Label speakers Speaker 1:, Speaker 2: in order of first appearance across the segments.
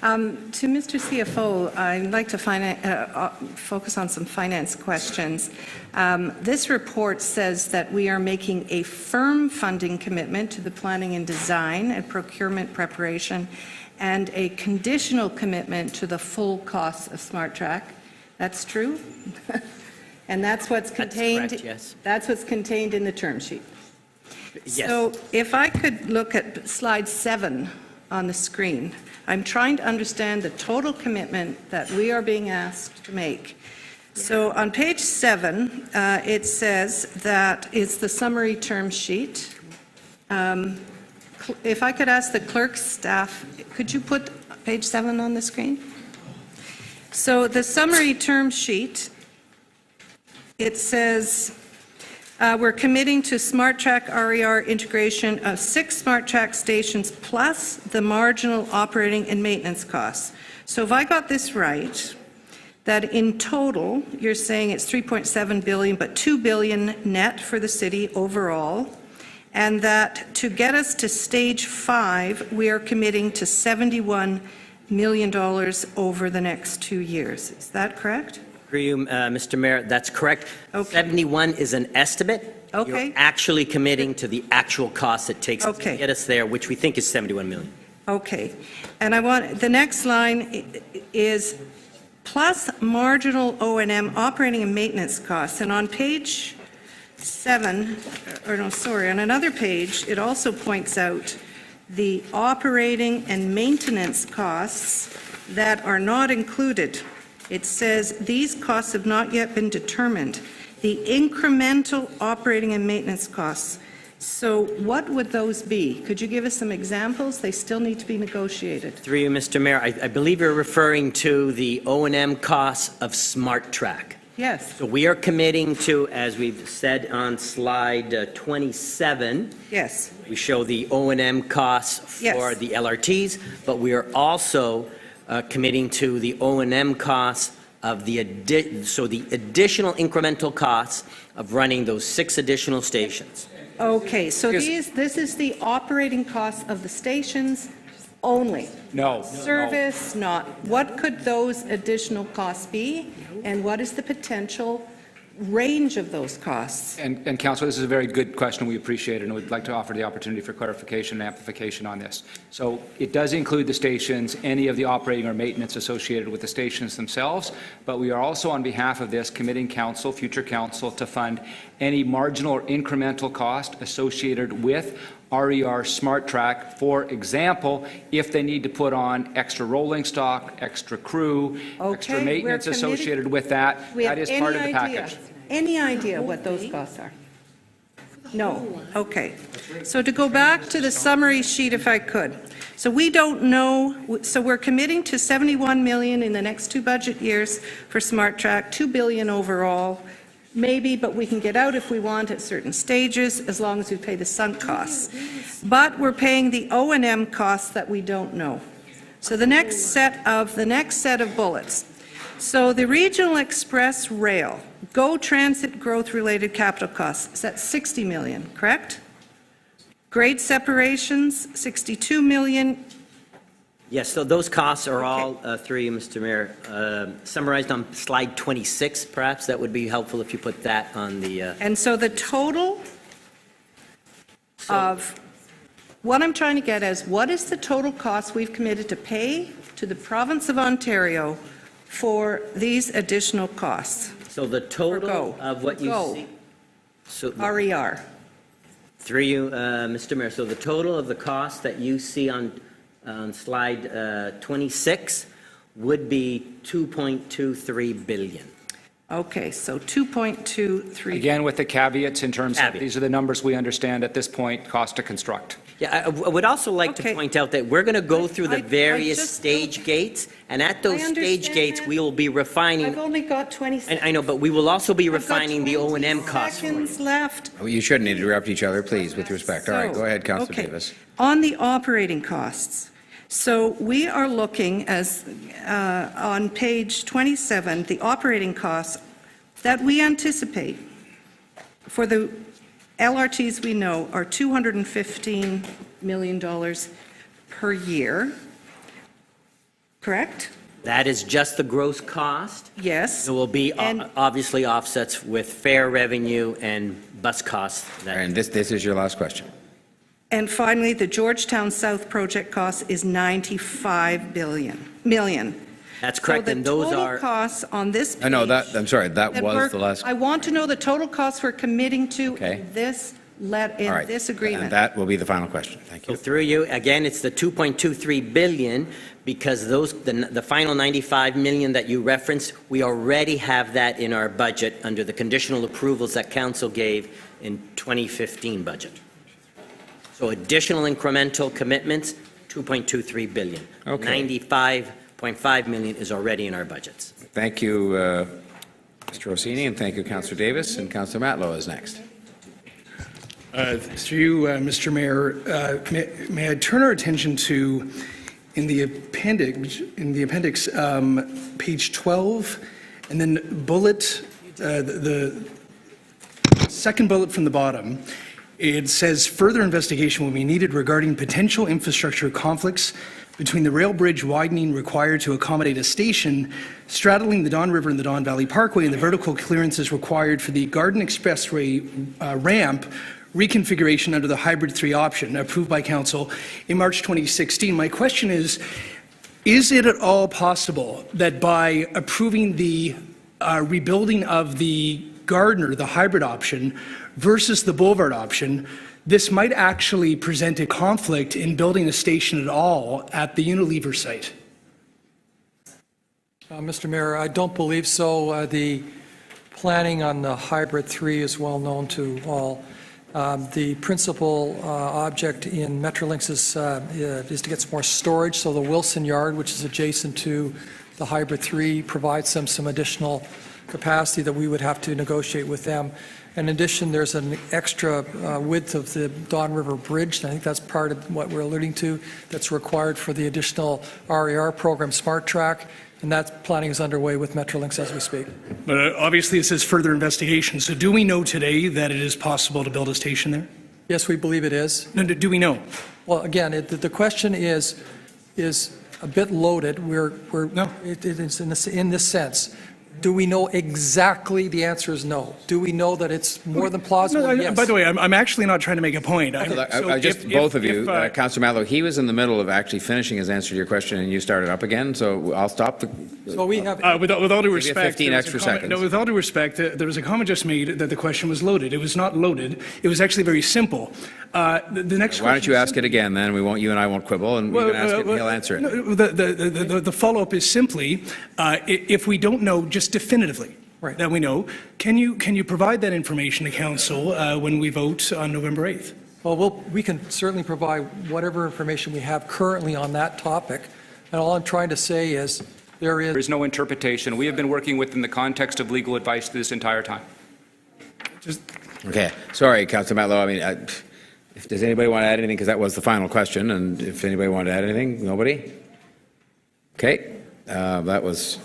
Speaker 1: To Mr. CFO, I'd like to focus on some finance questions. This report says that we are making a firm funding commitment to the planning and design and procurement preparation and a conditional commitment to the full cost of SmartTrack. That's true? And that's what's contained.
Speaker 2: That's correct, yes.
Speaker 1: That's what's contained in the term sheet.
Speaker 2: Yes.
Speaker 1: So if I could look at slide 7 on the screen, I'm trying to understand the total commitment that we are being asked to make. So on page 7, it says that it's the summary term sheet. If I could ask the clerk's staff, could you put page 7 on the screen? So the summary term sheet, it says we're committing to SmartTrack RER integration of 6 SmartTrack stations plus the marginal operating and maintenance costs. So if I got this right, that in total, you're saying it's $3.7 billion, but $2 billion net for the city overall, and that to get us to stage 5, we are committing to $71 million over the next 2 years. Is that correct?
Speaker 2: For you, Mr. Mayor, that's correct.
Speaker 1: Okay.
Speaker 2: 71 is an estimate.
Speaker 1: Okay.
Speaker 2: You're actually committing to the actual cost it takes to
Speaker 1: Okay.
Speaker 2: get us there, which we think is 71 million.
Speaker 1: Okay. And I want, the next line is plus marginal O&M operating and maintenance costs. And on page 7, or no, sorry, on another page, it also points out the operating and maintenance costs that are not included. It says these costs have not yet been determined. The incremental operating and maintenance costs. So what would those be? Could you give us some examples? They still need to be negotiated.
Speaker 2: Through you, Mr. Mayor, I believe you're referring to the O&M costs of SmartTrack.
Speaker 1: Yes.
Speaker 2: So we are committing to, as we've said on slide 27,
Speaker 1: Yes.
Speaker 2: we show the O&M costs for
Speaker 1: Yes.
Speaker 2: the LRTs, but we are also committing to the O&M costs of the additional incremental costs of running those 6 additional stations.
Speaker 1: Okay, so this is the operating costs of the stations only?
Speaker 3: No.
Speaker 1: Service, not. What could those additional costs be? And what is the potential range of those costs?
Speaker 3: And Councillor, this is a very good question. We appreciate it, and we'd like to offer the opportunity for clarification and amplification on this. So it does include the stations, any of the operating or maintenance associated with the stations themselves, but we are also on behalf of this committing council, future council, to fund any marginal or incremental cost associated with RER SmartTrack. For example, if they need to put on extra rolling stock, extra crew, extra maintenance associated with that, that is part of the package.
Speaker 1: Any idea what those costs are? No. Okay. So to go back to the summary sheet, if I could. So we don't know. So we're committing to $71 million in the next 2 budget years for SmartTrack, $2 billion overall. Maybe, but we can get out if we want at certain stages, as long as we pay the sunk costs. But we're paying the O&M costs that we don't know. So the next set of bullets. So the Regional Express Rail, GO Transit growth-related capital costs, is at $60 million, correct? Grade separations, $62 million.
Speaker 2: Yes, so those costs are all, through you, Mr. Mayor, summarized on slide 26, perhaps. That would be helpful if you put that on the...
Speaker 1: And so the total of, what I'm trying to get is, what is the total cost we've committed to pay to the province of Ontario for these additional costs?
Speaker 2: So the total of what you see... So,
Speaker 1: RER.
Speaker 2: Through you, Mr. Mayor, so the total of the costs that you see on slide 26 would be $2.23 billion.
Speaker 1: Okay, so 2.23.
Speaker 3: Again, with the caveats in terms of these are the numbers we understand at this point, cost to construct.
Speaker 2: Yeah, I would also like to point out that we're going to go through the various stage gates, and at those stage gates, we will be refining.
Speaker 1: I've only got 20 seconds.
Speaker 2: And I know, but we will also be refining the O&M costs.
Speaker 1: Seconds left.
Speaker 4: Oh, you shouldn't interrupt each other, please, with respect. All right, go ahead, Councillor Davis.
Speaker 1: On the operating costs, so we are looking as on page 27, the operating costs that we anticipate for the LRTs we know are $215 million per year. correct?
Speaker 2: That is just the gross cost.
Speaker 1: Yes.
Speaker 2: There will be
Speaker 1: And-
Speaker 2: obviously offsets with fare revenue and bus costs.
Speaker 4: And this is your last question.
Speaker 1: And finally, the Georgetown South project cost is 95 million.
Speaker 2: That's correct, and those
Speaker 1: So the
Speaker 2: are,
Speaker 1: total costs on this page.
Speaker 4: I know that, I'm sorry, that
Speaker 1: that
Speaker 4: was
Speaker 1: we're-
Speaker 4: the last.
Speaker 1: I want to know the total costs we're committing to
Speaker 4: Okay.
Speaker 1: in this
Speaker 4: All right.
Speaker 1: this
Speaker 4: And
Speaker 1: agreement.
Speaker 4: that will be the final question. Thank
Speaker 2: so
Speaker 4: you.
Speaker 2: through you, again, it's the 2.23 billion, because the final 95 million that you referenced, we already have that in our budget under the conditional approvals that council gave in 2015 budget. So additional incremental commitments, 2.23 billion.
Speaker 4: Okay.
Speaker 2: 95.5 million is already in our budgets.
Speaker 4: Thank you, Mr. Rossini, and thank you, Councillor Davis, and Councillor Matlow is next.
Speaker 5: Through you, Mr. Mayor, may I turn our attention to, in the appendix, page 12, and then the second bullet from the bottom. It says, further investigation will be needed regarding potential infrastructure conflicts between the rail bridge widening required to accommodate a station straddling the Don River and the Don Valley Parkway and the vertical clearances required for the Garden Expressway ramp reconfiguration under the Hybrid 3 option approved by Council in March 2016. My question is it at all possible that by approving the rebuilding of the Gardner, the hybrid option, versus the Boulevard option, this might actually present a conflict in building a station at all at the Unilever site?
Speaker 6: Mr. Mayor, I don't believe so. The planning on the Hybrid 3 is well known to all. The principal object in Metrolinx is to get some more storage, so the Wilson Yard, which is adjacent to the Hybrid 3, provides them some additional capacity that we would have to negotiate with them. In addition, there's an extra width of the Don River Bridge, and I think that's part of what we're alluding to, that's required for the additional RER program, SmartTrack, and that planning is underway with Metrolinx as we speak.
Speaker 5: But obviously it says further investigation. So do we know today that it is possible to build a station there?
Speaker 6: Yes, we believe it is.
Speaker 5: No, do we know?
Speaker 6: Well, again, the question is a bit loaded.
Speaker 5: No.
Speaker 6: It is in this sense. Do we know exactly? The answer is no. Do we know that it's more than plausible?
Speaker 5: No,
Speaker 6: Yes.
Speaker 5: By the way, I'm actually not trying to make a point.
Speaker 4: Both of you, Councillor Matlow, he was in the middle of actually finishing his answer to your question, and you started up again, so I'll stop the...
Speaker 6: So we have.
Speaker 5: With all due
Speaker 4: Give you
Speaker 5: respect,
Speaker 4: 15 extra seconds.
Speaker 5: No, with all due respect, there was a comment just made that the question was loaded. It was not loaded. It was actually very simple. The next.
Speaker 4: Why don't you ask it again, then? You and I won't quibble, and you can ask it, and he'll answer it.
Speaker 5: No, the follow-up is simply, if we don't know just definitively
Speaker 6: Right.
Speaker 5: that we know, can you provide that information to council when we vote on November 8th?
Speaker 6: Well, we can certainly provide whatever information we have currently on that topic. And all I'm trying to say is
Speaker 3: There is no interpretation. We have been working within the context of legal advice this entire time.
Speaker 4: Okay, sorry, Councillor Matlow, I mean, does anybody want to add anything, because that was the final question, and if anybody wanted to add anything, nobody? Okay, that was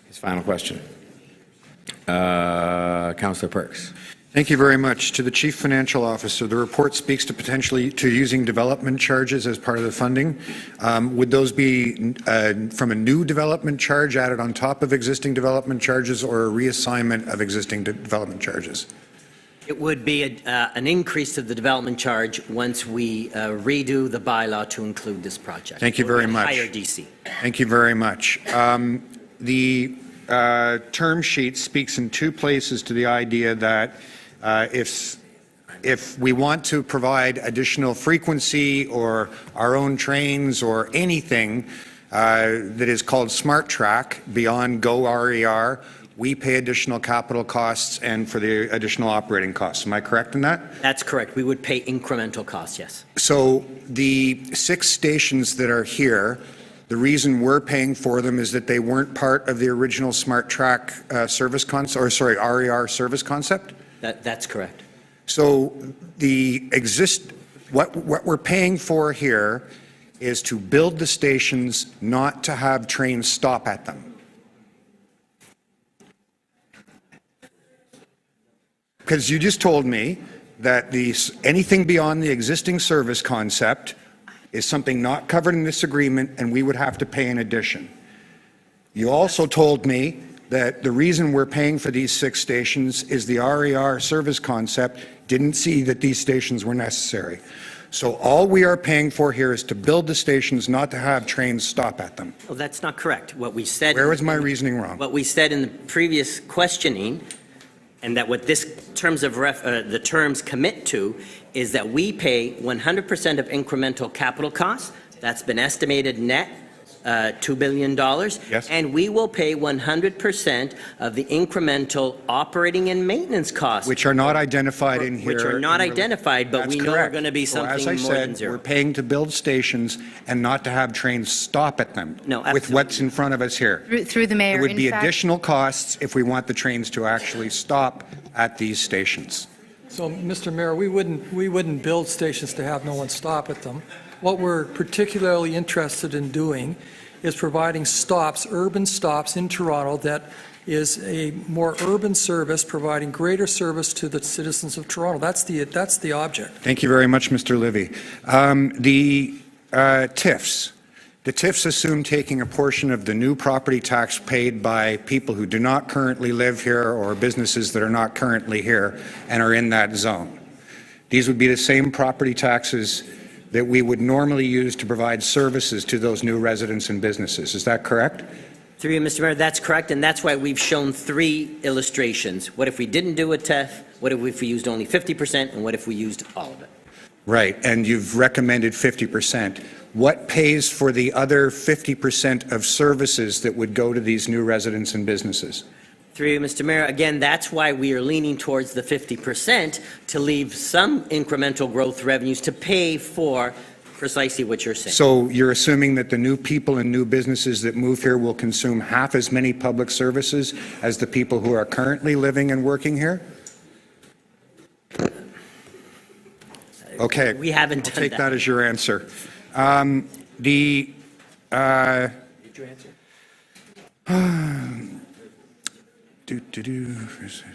Speaker 4: his final question. Councillor Perks.
Speaker 7: Thank you very much. To the Chief Financial Officer, the report speaks to potentially using development charges as part of the funding. Would those be from a new development charge added on top of existing development charges, or a reassignment of existing development charges?
Speaker 2: It would be an increase to the development charge once we redo the bylaw to include this project.
Speaker 7: Thank you very much.
Speaker 2: Higher DC.
Speaker 7: Thank you very much. The term sheet speaks in two places to the idea that if we want to provide additional frequency or our own trains or anything that is called SmartTrack beyond Go RER, we pay additional capital costs and for the additional operating costs. Am I correct in that?
Speaker 2: That's correct. We would pay incremental costs, yes.
Speaker 7: So the 6 stations that are here, the reason we're paying for them is that they weren't part of the original SmartTrack service concept, or sorry, RER service concept?
Speaker 2: That's correct.
Speaker 7: So what we're paying for here is to build the stations, not to have trains stop at them. Because you just told me that anything beyond the existing service concept is something not covered in this agreement, and we would have to pay in addition. You also told me that the reason we're paying for these 6 stations is the RER service concept didn't see that these stations were necessary. So all we are paying for here is to build the stations, not to have trains stop at them.
Speaker 2: Well, that's not correct. What we said.
Speaker 7: Where was my reasoning wrong?
Speaker 2: What we said in the previous questioning, and that what this terms of the terms commit to, is that we pay 100% of incremental capital costs. That's been estimated net $2 billion.
Speaker 7: Yes.
Speaker 2: And we will pay 100% of the incremental operating and maintenance costs.
Speaker 7: Which are not identified in here.
Speaker 2: Which are not identified, but
Speaker 7: That's
Speaker 2: we know are
Speaker 7: correct.
Speaker 2: going to be
Speaker 7: So
Speaker 2: something
Speaker 7: as I
Speaker 2: more than
Speaker 7: said,
Speaker 2: zero.
Speaker 7: we're paying to build stations and not to have trains stop at them.
Speaker 2: No,
Speaker 7: With
Speaker 2: absolutely.
Speaker 7: what's in front of us here.
Speaker 8: Through the mayor,
Speaker 7: There would
Speaker 8: in
Speaker 7: be
Speaker 8: fact-
Speaker 7: additional costs if we want the trains to actually stop at these stations.
Speaker 6: So, Mr. Mayor, we wouldn't build stations to have no one stop at them. What we're particularly interested in doing is providing stops, urban stops in Toronto that is a more urban service, providing greater service to the citizens of Toronto. That's the object.
Speaker 7: Thank you very much, Mr. Livy. The TIFs. The TIFs assume taking a portion of the new property tax paid by people who do not currently live here or businesses that are not currently here and are in that zone. These would be the same property taxes that we would normally use to provide services to those new residents and businesses. Is that correct?
Speaker 2: Through you, Mr. Mayor, that's correct, and that's why we've shown 3 illustrations. What if we didn't do a TEF? What if we used only 50%? And what if we used all of it?
Speaker 7: Right, and you've recommended 50%. What pays for the other 50% of services that would go to these new residents and businesses?
Speaker 2: Through you, Mr. Mayor, again, that's why we are leaning towards the 50% to leave some incremental growth revenues to pay for precisely what you're saying.
Speaker 7: So you're assuming that the new people and new businesses that move here will consume half as many public services as the people who are currently living and working here? Okay.
Speaker 2: We haven't
Speaker 7: I'll
Speaker 2: done
Speaker 7: take
Speaker 2: that.
Speaker 7: that as your answer.
Speaker 2: Did you answer?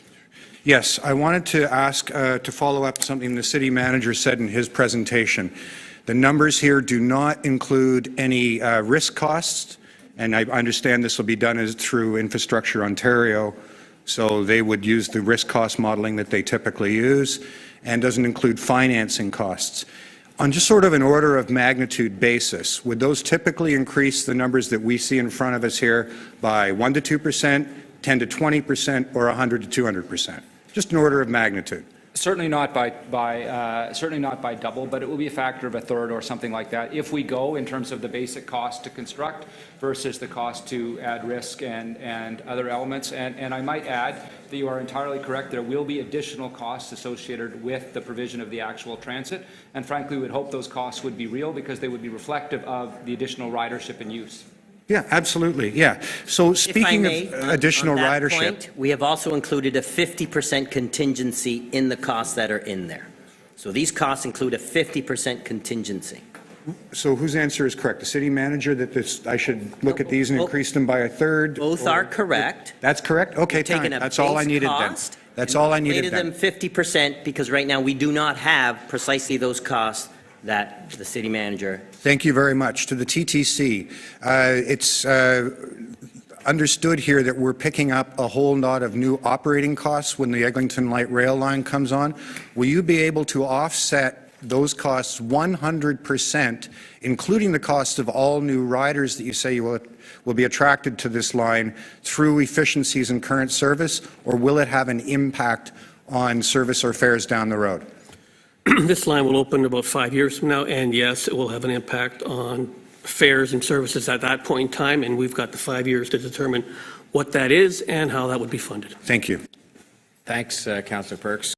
Speaker 7: Yes, I wanted to ask to follow up something the city manager said in his presentation. The numbers here do not include any risk costs, and I understand this will be done through Infrastructure Ontario, so they would use the risk cost modeling that they typically use, and doesn't include financing costs. On just sort of an order of magnitude basis, would those typically increase the numbers that we see in front of us here by 1 to 2%, 10 to 20%, or 100 to 200%? Just an order of magnitude.
Speaker 3: Certainly not by double, but it will be a factor of a third or something like that if we go in terms of the basic cost to construct versus the cost to add risk and other elements. And I might add that you are entirely correct. There will be additional costs associated with the provision of the actual transit. And frankly, we would hope those costs would be real because they would be reflective of the additional ridership and use.
Speaker 7: Yeah, absolutely. Yeah. So speaking
Speaker 2: If I may,
Speaker 7: of additional
Speaker 2: on that
Speaker 7: ridership,
Speaker 2: point, we have also included a 50% contingency in the costs that are in there. So these costs include a 50% contingency.
Speaker 7: so whose answer is correct? The city manager that I should look at these and increase them by a third?
Speaker 2: Both
Speaker 7: or-
Speaker 2: are correct.
Speaker 7: That's correct? Okay,
Speaker 2: We've taken
Speaker 7: fine.
Speaker 2: a
Speaker 7: That's all I
Speaker 2: base
Speaker 7: needed then.
Speaker 2: cost
Speaker 7: That's
Speaker 2: and
Speaker 7: all I needed
Speaker 2: inflated
Speaker 7: then.
Speaker 2: them 50% because right now we do not have precisely those costs that the city manager.
Speaker 7: Thank you very much. To the TTC, it's understood here that we're picking up a whole lot of new operating costs when the Eglinton Light Rail line comes on. Will you be able to offset those costs 100%, including the cost of all new riders that you say you will be attracted to this line through efficiencies in current service, or will it have an impact on service or fares down the road?
Speaker 9: This line will open about 5 years from now, and yes, it will have an impact on fares and services at that point in time, and we've got the 5 years to determine what that is and how that would be funded.
Speaker 7: Thank you.
Speaker 4: Thanks, Councillor Perks.